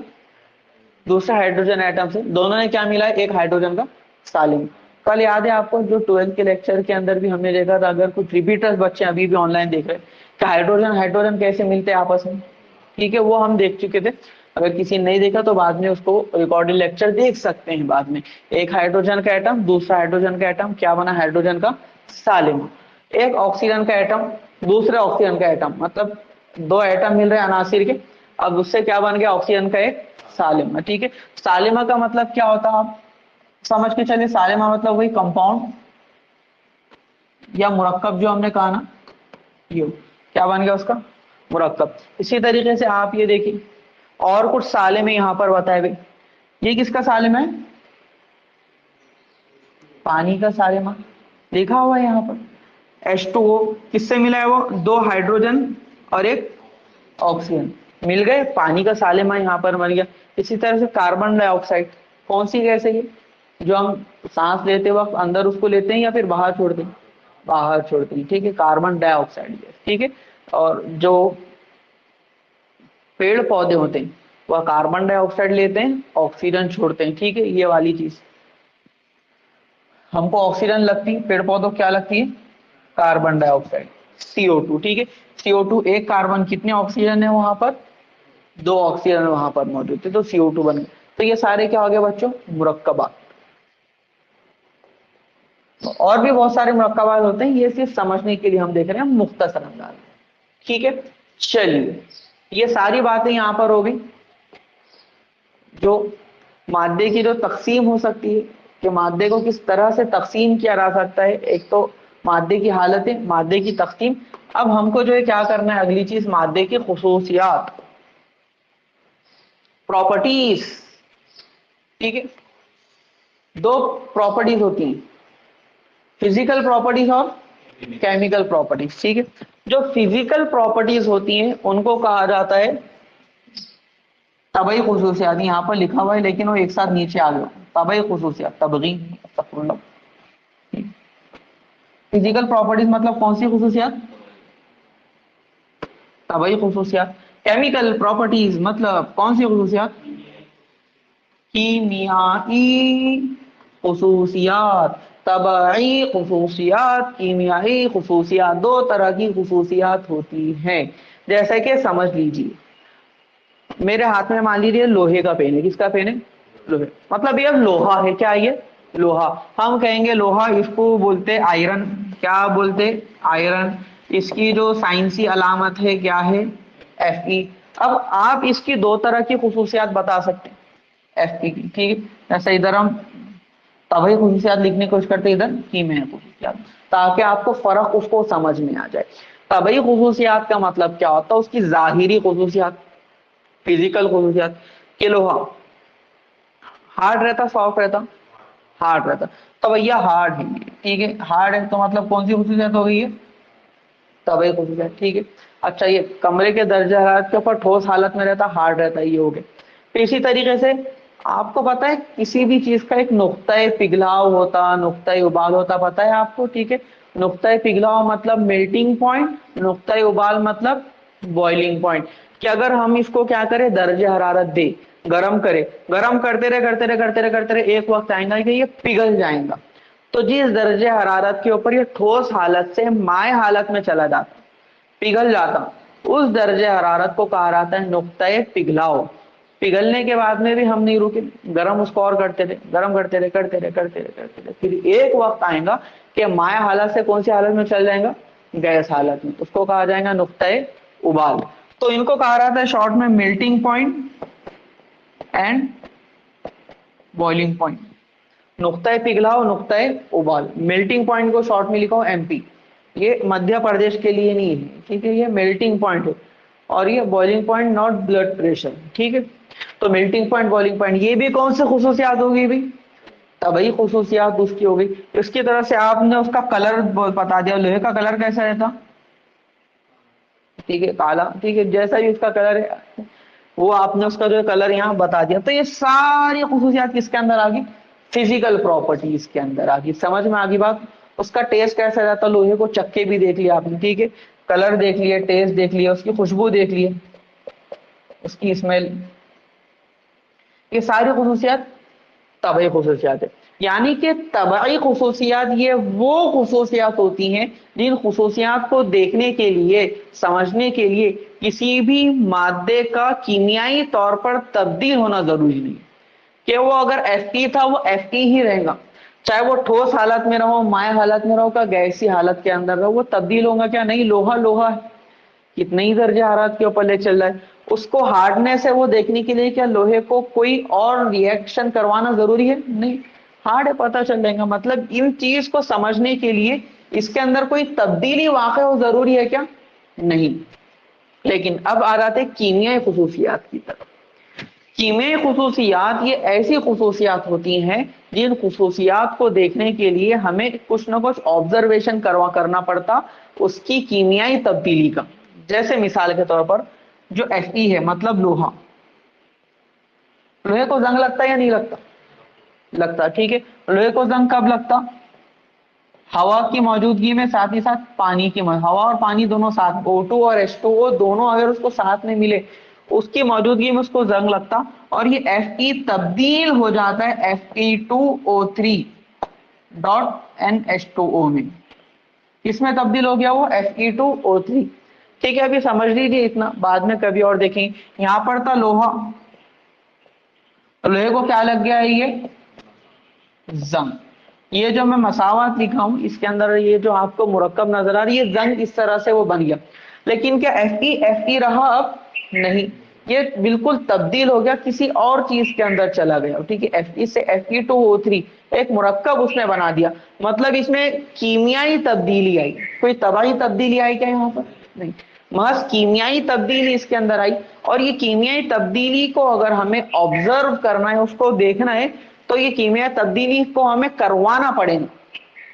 दूसरे हाइड्रोजन एटम से। दोनों ने क्या मिला? एक हाइड्रोजन का सालिम। कल याद है आपको जो 12th के लेक्चर के अंदर भी हमने देखा था, अगर कुछ रिपीटर्स बच्चे अभी भी ऑनलाइन देख रहे हैं, कि हाइड्रोजन हाइड्रोजन कैसे मिलते हैं आपस में, ठीक है? वो हम देख चुके थे। अगर किसी ने नहीं देखा तो बाद में उसको रिकॉर्डेड लेक्चर देख सकते हैं बाद में। एक हाइड्रोजन का एटम, दूसरा हाइड्रोजन का एटम, क्या बना? हाइड्रोजन का सालिम। एक ऑक्सीजन का एटम, दूसरे ऑक्सीजन का एटम, मतलब दो एटम मिल रहे हैं अनासिर के, अब उससे क्या बन गया? ऑक्सीजन का एक सालिमा, ठीक है? सालिमा का मतलब क्या होता है आप समझ के चलिए। सालिमा मतलब वही कंपाउंड या मुरक्कब जो हमने कहा ना, ये क्या बन गया उसका? मुरक्कब। इसी तरीके से आप ये देखिए और कुछ सालिम यहाँ पर बताए हुए, ये किसका सालिम है? पानी का सालेमा लिखा हुआ है यहाँ पर, H2O किससे मिला है, वो 2 हाइड्रोजन और 1 ऑक्सीजन मिल गए, पानी का सालेमा यहाँ पर बन गया। इसी तरह से कार्बन डाइऑक्साइड कौन सी गैस है ये, जो हम सांस लेते वक्त अंदर उसको लेते हैं या फिर बाहर छोड़ते हैं, बाहर छोड़ते हैं, ठीक है, कार्बन डाइऑक्साइड गैस, ठीक है। और जो पेड़ पौधे होते हैं वह कार्बन डाइऑक्साइड लेते हैं, ऑक्सीजन छोड़ते हैं, ठीक है, ये वाली चीज। हमको ऑक्सीजन लगती है, पेड़ पौधों को क्या लगती है, कार्बन डाइऑक्साइड, CO2, ठीक है। CO2 एक कार्बन, कितने ऑक्सीजन है वहां पर, 2 ऑक्सीजन वहां पर मौजूद थे, तो CO2 बन गए। तो ये सारे क्या हो गए बच्चों, मुरक्कबात। और भी बहुत सारे मुरक्कबात होते हैं, ये सिर्फ समझने के लिए हम देख रहे हैं मुख्तसर अंदाज में, ठीक है। चलिए, ये सारी बातें यहां पर हो गई, जो मादे की जो तकसीम हो सकती है कि मादे को किस तरह से तकसीम किया जा सकता है, एक तो मादे की हालतें, मादे की तकसीम। अब हमको जो है क्या करना है, अगली चीज मादे की खुसूसियात, प्रॉपर्टीज, ठीक है। 2 प्रॉपर्टीज होती हैं, फिजिकल प्रॉपर्टीज और केमिकल प्रॉपर्टीज, ठीक है। जो फिजिकल प्रॉपर्टीज होती हैं उनको कहा जाता है तबई खुसूसियात, यहाँ पर लिखा हुआ है लेकिन वो एक साथ नीचे आ गया, तबई खुसूसियात, तबगी, फिजिकल प्रॉपर्टीज मतलब कौन सी खुसूसियात, तबई खुसूसियात। केमिकल प्रॉपर्टीज मतलब कौन सी खुसूसियात, कीमियाई खुसूसियात, तबई खुसूसियात, कीमियाई खुसूसियात। 2 तरह की खुसूसियात होती हैं। जैसे कि समझ लीजिए, मेरे हाथ में मान लीजिए लोहे का पेन है, किसका पेन है, लोहे, मतलब ये लोहा है, क्या ये, लोहा। हम कहेंगे लोहा, इसको बोलते आयरन, क्या बोलते, आयरन। इसकी जो साइंसी अलामत है क्या है, Fe। अब आप इसकी 2 तरह की खुसूसियात बता सकते हैं Fe की, ठीक है। जैसे इधर हम तभी खुसूसियात लिखने की कोशिश करते हैं, इधर कीमियाई खुसूसियात, ताकि आपको फर्क उसको समझ में आ जाए। तभी खुसूसियात का मतलब क्या होता है, उसकी जाहिरी खुसूसियात, फिजिकल खुसूसियात। कि लोहा हार्ड रहता, सॉफ्ट रहता, हार्ड रहता, तो भैया हार्ड है, ठीक है, हार्ड है तो मतलब कौन सी खुसूसियत हो गई है, तभी खुसूसियत, ठीक है। अच्छा, ये कमरे के दर्जा हरारत के ऊपर ठोस हालत में रहता, हार्ड रहता, ये हो गया। तो इसी तरीके से आपको पता है किसी भी चीज का एक नुक्ता पिघलाव होता, नुक्ता उबाल होता, पता है आपको, ठीक है। नुक्ता पिघलाव मतलब मेल्टिंग पॉइंट, नुक्ता उबाल मतलब बॉइलिंग पॉइंट। कि अगर हम इसको क्या करें, दर्जे हरारत दे, गरम करे, गरम करते रहे करते रहे करते रहे करते रहे, एक वक्त आएगा कि ये पिघल जाएगा। तो जिस दर्जे हरारत के ऊपर ये ठोस हालत से माय हालत में चला जाता, पिघल जाता, उस दर्जे हरारत को कहा जाता है नुक्ता पिघलाव। पिघलने के बाद में भी हम नहीं रुके, गरम उसको और करते रहे, गरम करते रहे करते रहे करते रहे करते रहे, फिर एक वक्त आएगा कि माया हालत से कौन सी हालत में चल जाएगा, गैस हालत में, उसको कहा जाएगा नुक्ता उबाल। तो इनको कहा जाता है शॉर्ट में melting point and boiling point. नुक्ता पिघलाव, नुक्ता उबाल। मेल्टिंग पॉइंट को शॉर्ट में लिखा हो MP, ये मध्य प्रदेश के लिए नहीं है, ठीक है, ये मेल्टिंग पॉइंट है। और ये boiling point not blood pressure, ठीक है। तो मेल्टिंग पॉइंट, बॉइलिंग पॉइंट, ये भी कौन से खुसूसियात होगी भाई, तभी खुसूसियात उसकी होगी। इसकी तरह से आपने उसका कलर बता दिया, लोहे का कलर कैसा रहता, ठीक है, काला, ठीक है, जैसा भी उसका कलर है वो आपने उसका जो कलर यहाँ बता दिया। तो ये सारी खुसूसियात किसके अंदर आ गई, फिजिकल प्रॉपर्टीज के अंदर आ गई। समझ में आ गई बात। उसका टेस्ट कैसा रहता, लोहे को चक्के भी देख लिया आपने, ठीक है, कलर देख लिया, टेस्ट देख लिया, उसकी खुशबू देख ली, उसकी स्मेल, ये सारी खुसूसियात तबई खुसूसियात है। यानी कि तबई खुसूसियात ये वो खुसूसियात होती हैं जिन खुसूसियात को देखने के लिए, समझने के लिए किसी भी मादे का कीमियाई तौर पर तब्दील होना जरूरी नहीं कि वो अगर Fe था वो Fe ही रहेगा, चाहे वो ठोस हालत में रहो, माय हालत में रहो, का गैसी हालत के अंदर रहो, वो तब्दील होगा क्या, नहीं, लोहा लोहा है, कितने ही दर्जे हरारत के ऊपर ले चल रहा है। उसको हार्डनेस है वो देखने के लिए क्या लोहे को कोई और रिएक्शन करवाना जरूरी है, नहीं, हार्ड है, पता चल जाएगा। मतलब इन चीज को समझने के लिए इसके अंदर कोई तब्दीली वाकई हो जरूरी है क्या, नहीं। लेकिन अब आ जाते हैं कीमियाई खुसूसियात की तरफ। कीमियाई खुसूसियात ये ऐसी खुसूसियात होती हैं जिन खुसूसियात को देखने के लिए हमें कुछ ना कुछ ऑब्जर्वेशन करना पड़ता उसकी कीमियाई तब्दीली का। जैसे मिसाल के तौर पर जो Fe है, मतलब लोहा, लोहे को जंग लगता है या नहीं लगता? लगता, ठीक है। लोहे को जंग कब लगता? हवा की मौजूदगी में, साथ ही साथ पानी की हवा और पानी दोनों साथ, O2 और H2O दोनों अगर उसको साथ में मिले, उसकी मौजूदगी में उसको जंग लगता और ये Fe तब्दील हो जाता है Fe2O3 डॉट NH2O में। किसमें तब्दील हो गया वो? Fe2O3। ठीक है, अभी समझ लीजिए इतना, बाद में कभी और देखेंगे। यहां पर था लोहा, लोहे को क्या लग गया है? ये जंग। ये जो मैं मसावत लिखा हूं इसके अंदर ये जो आपको मुरक्कब नजर आ रही है, जंग इस तरह से वो बन गया। लेकिन क्या Fe रहा? अब नहीं, ये बिल्कुल तब्दील हो गया, किसी और चीज के अंदर चला गया। ठीक है, Fe से Fe2O3 एक मुरक्कब उसने बना दिया। मतलब इसमें कीमियाई तब्दीली आई। कोई तबाही तब्दीली आई क्या यहाँ पर? नहीं, महज कीमियाई तब्दीली इसके अंदर आई। और ये कीमियाई तब्दीली को अगर हमें ऑब्जर्व करना है, उसको देखना है, तो ये कीमियाई तब्दीली को हमें करवाना पड़ेगा।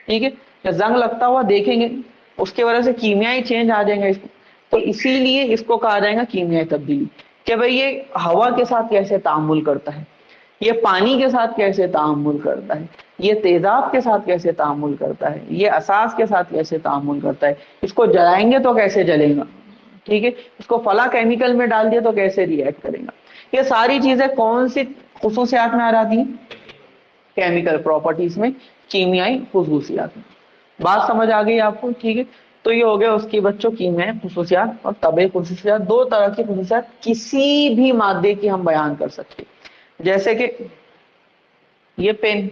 ठीक है, जंग लगता हुआ देखेंगे, उसके वजह से कीमियाई चेंज आ जाएंगे इसको, तो इसीलिए इसको कहा जाएगा कीमियाई तब्दीली। कि भाई ये हवा के साथ कैसे तामुल करता है, ये पानी के साथ कैसे तामुल करता है, ये तेजाब के साथ कैसे तामुल करता है, ये असास के साथ कैसे तामुल करता है, इसको जलाएंगे तो कैसे जलेगा, ठीक है, इसको फला केमिकल में डाल दिया तो कैसे रिएक्ट करेगा। ये सारी चीजें कौन सी खुसूसियात में आ जाती हैं? केमिकल प्रॉपर्टीज में, कीमियाई खुसूसियात में। बात समझ आ गई आपको? ठीक है, तो ये हो गया उसकी बच्चों कीमियाई खुसूसियात और तबई खुसूसियात। दो तरह की खुसूसियात किसी भी मादे की हम बयान कर सकते हैं। जैसे कि ये पेन,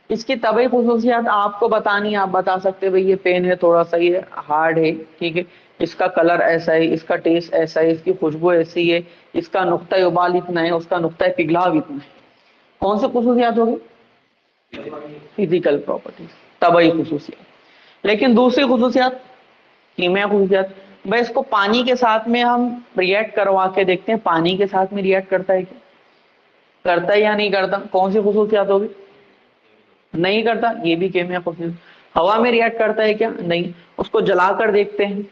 इसकी तबई खुसूसियात आपको बतानी है, आप बता सकते हैं भाई ये पेन है, थोड़ा सा ये हार्ड है, ठीक है, इसका कलर ऐसा है, इसका टेस्ट ऐसा है, इसकी खुशबू ऐसी है, इसका नुक्ता उबाल इतना है, उसका नुक्ता पिघलाव इतना है। कौन सी खुसूसियात होगी? Physical properties, तबई खुसूसियात। लेकिन दूसरी खुसूसियात कीमिया खुसूसियात, भाई इसको पानी के साथ में हम रिएक्ट करवा के देखते हैं, पानी के साथ में रिएक्ट करता है क्या? करता है या नहीं करता? कौन सी खुसूसियात होगी? नहीं करता, ये भी कीमिया खुसूसियात। हवा में रिएक्ट करता है क्या? नहीं। उसको जलाकर देखते हैं,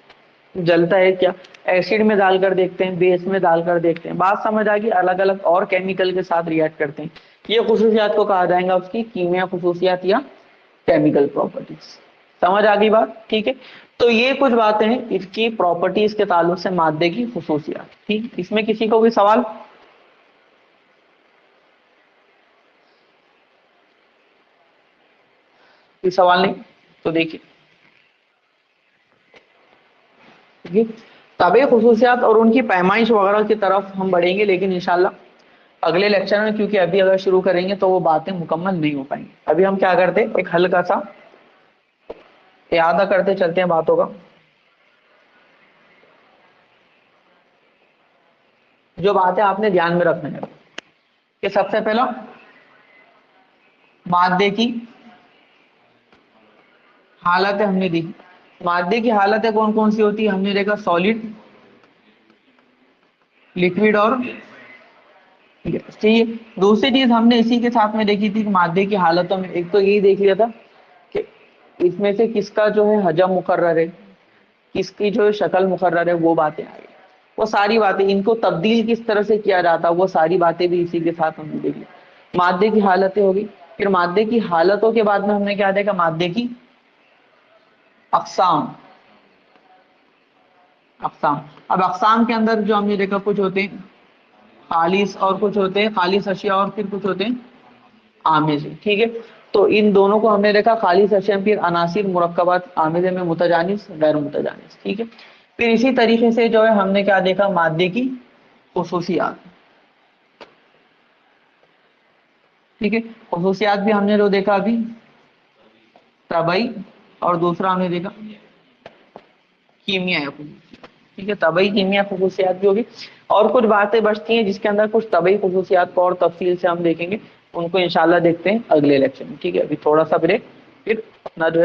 जलता है क्या? एसिड में डालकर देखते हैं, बेस में डालकर देखते हैं। बात समझ आ गई? अलग अलग और केमिकल के साथ रिएक्ट करते हैं। ये खुसूसियात को कहा जाएगा उसकी कीमिया खुसूसियात या केमिकल प्रॉपर्टीज। समझ आ गई बात? ठीक है, तो ये कुछ बातें हैं इसकी प्रॉपर्टीज के ताल्लुक से मादे की खुसूसियात। ठीक, इसमें किसी को भी सवाल? कोई सवाल नहीं? तो देखिए, तबे खुसूसियात और उनकी पैमाइश वगैरह की तरफ हम बढ़ेंगे, लेकिन इंशाल्लाह अगले लेक्चर में, क्योंकि अभी अगर शुरू करेंगे तो वो बातें मुकम्मल नहीं हो पाएंगी। अभी हम क्या करते हैं, एक हल्का सा यादा करते चलते हैं बातों का। जो बातें आपने ध्यान में रखना है कि सबसे पहला मादे की हालतें हमने देखी। मादे की हालतें कौन कौन सी होती है हमने देखा? सॉलिड, लिक्विड और गैस। ठीक है, दूसरी चीज हमने इसी के साथ में देखी थी कि मादे की हालतों में एक तो यही देख लिया था कि इसमें से किसका जो है हजम मुकर्रर है, किसकी जो शक्ल मुकर्रर है, वो बातें आ गई। वो सारी बातें, इनको तब्दील किस तरह से किया जाता, वो सारी बातें भी इसी के साथ हमने देखी। मादे की हालतें होगी, फिर मादे की हालतों के बाद में हमने क्या देखा? मादे की अक़साम। अक़साम, अब अक़साम के अंदर जो हमने देखा, कुछ होते हैं खालिस और कुछ होते हैं खालिस अशिया और फिर कुछ होते हैं आमेज़। ठीक है, तो इन दोनों को हमने देखा, खालिस अशिया, फिर अनासिर मुरक्कबात, आमेज़ में मुतजानिस गैर मुतजानिस। ठीक है, फिर इसी तरीके से जो है हमने क्या देखा? मादे की खुसूसियात। ठीक है, खुसूसियात भी हमने जो देखा अभी तबई, और दूसरा हमने देखा कीमिया। ठीक है, तबई कीमिया खुसूसियात भी होगी, और कुछ बातें बचती हैं जिसके अंदर कुछ तबई खुसूसियात को और तफसील से हम देखेंगे। उनको इंशाल्लाह देखते हैं अगले लेक्चर में। ठीक है, अभी थोड़ा सा ब्रेक, फिर अपना जो है